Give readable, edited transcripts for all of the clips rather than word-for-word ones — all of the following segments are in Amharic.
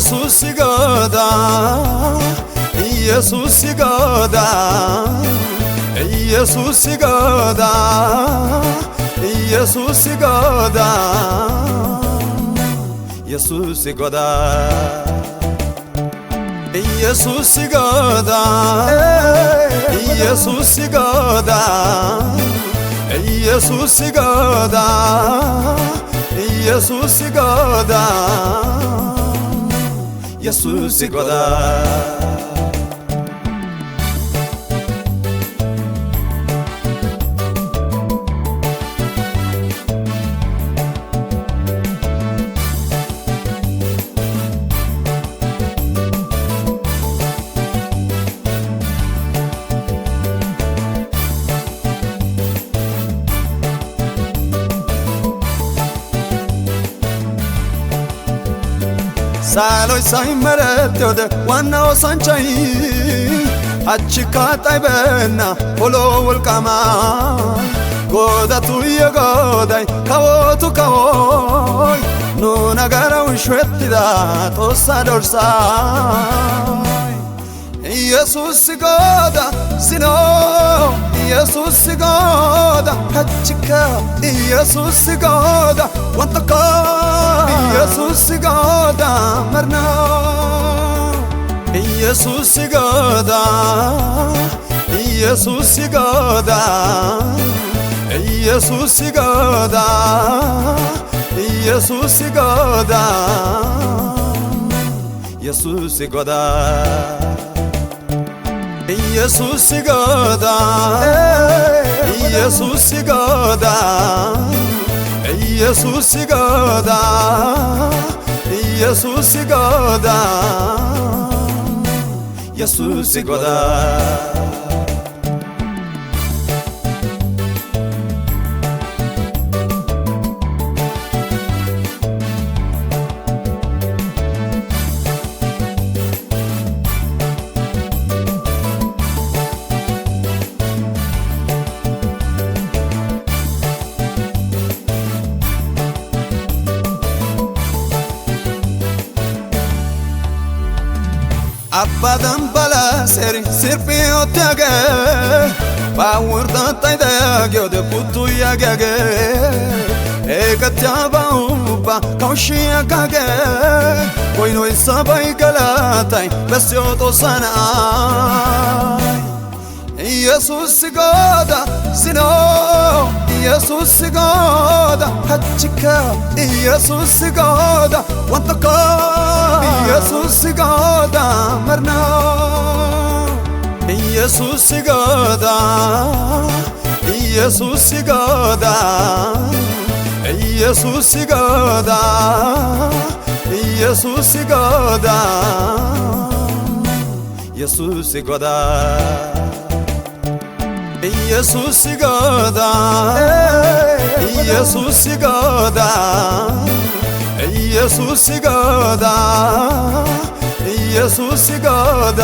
ኢየሱስ ሲጎዳ ኢየሱስ ሲጎዳ ኢየሱስ ሲጎዳ ኢየሱስ ሲጎዳ ኢየሱስ ሲጎዳ ኢየሱስ ሲጎዳ ኢየሱስ ሲጎዳ ኢየሱስ ሲጎዳ ኢየሱስ ሲጎዳ ኢየሱስ ሲጎዳ ሳሎይ ሳይመረት ወደ ዋናው ሳንቻይ አችካ ጣይበና ሆሎ ወልቃማ ጎዳቱ የጎዳይ ካዎቱ ካዎይ ኑ ነገራው ሸትዳ ጦሳ ዶርሳ ኢየሱስ ሲጎዳ ሲኖ ኢየሱስ ሲጎዳ አችካ ኢየሱስ ሲጎዳ ወንተካ ኢየሱስ ሲጎዳ መርና ኢየሱስ ሲጎዳ ኢየሱስ ሲጎዳ ኢየሱስ ሲጎዳ ኢየሱስ ሲጎዳ ኢየሱስ ሲጎዳ ኢየሱስ ሲጎዳ ኢየሱስ ሲጎዳ ኢየሱስ ሲጎዳ ኢየሱስ ሲጎዳ ኢየሱስ ሲጎዳ አባዳም ባላሰሪ ሲርፊ ኦታገ ባውርዳ ታይዳገ ወደ ፑቱ ያጋገ ኤከታባውባ ካውሺያጋገ ኮይኖ ይሳባይ ገላታይ በስዮጦ ሰና ኢየሱስ ሲጎዳ ሲኖ ኢየሱስ ሲጎዳ አችካ ኢየሱስ ሲጎዳ ወንተካ ኢየሱስ ሲጎዳ መርና ኢየሱስ ሲጎዳ ኢየሱስ ሲጎዳ ኢየሱስ ሲጎዳ ኢየሱስ ሲጎዳ ኢየሱስ ሲጎዳ ኢየሱስ ሲጎዳ ኢየሱስ ሲጎዳ ኢየሱስ ሲጎዳ ኢየሱስ ሲጎዳ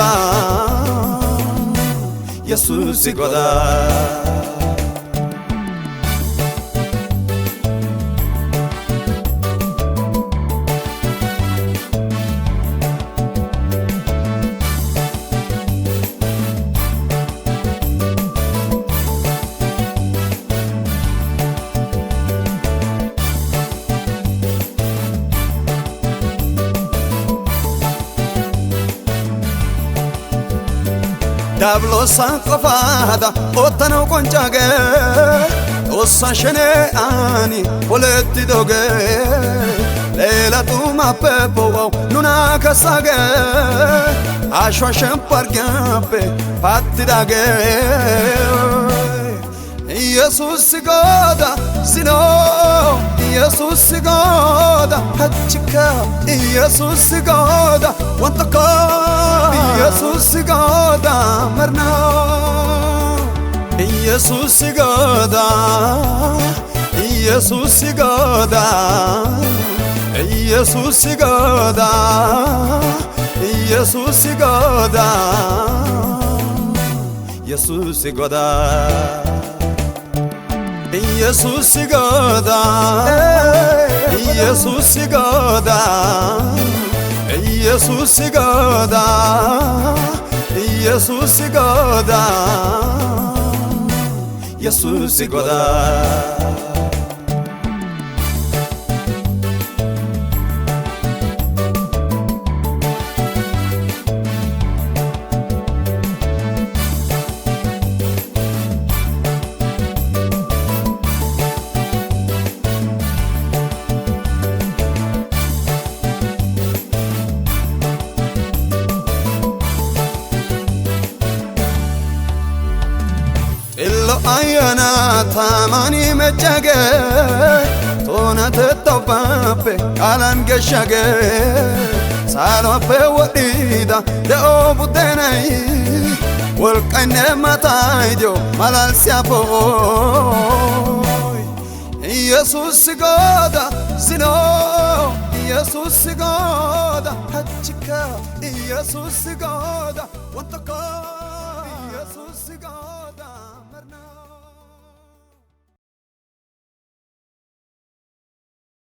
ኢየሱስ ሲጎዳ ዳብሎሳን ቆፋዳ ኦተነው ቆንጫገ ኦሳሸኔ አኒ ፖለቲ ዶገ ሌላቱ ማፔፖዋው ኑና ከሳገ አሿሸን ፓርጋፔ ፓትዳገ ኢየሱስ ሲጎዳ ሲኖ ኢየሱስ ሲጎዳ አችካ ኢየሱስ ሲጎዳ ወንተካ ኢየሱስ ሲጎዳ መርና ኢየሱስ ሲጎዳ ኢየሱስ ሲጎዳ ኢየሱስ ሲጎዳ ኢየሱስ ሲጎዳ ኢየሱስ ሲጎዳ ኢየሱስ ሲጎዳ ኢየሱስ ሲጎዳ ኢየሱስ ጎዳ ኢየሱስ ጎዳ ኢየሱስ ጎዳ Illo ayana tamani mechage Tona tetopape kalan geshage Salope wadida de obudenai Walkane mataidio malal siapo Jesus goda sino Jesus goda hachika Jesus goda wataka Jesus goda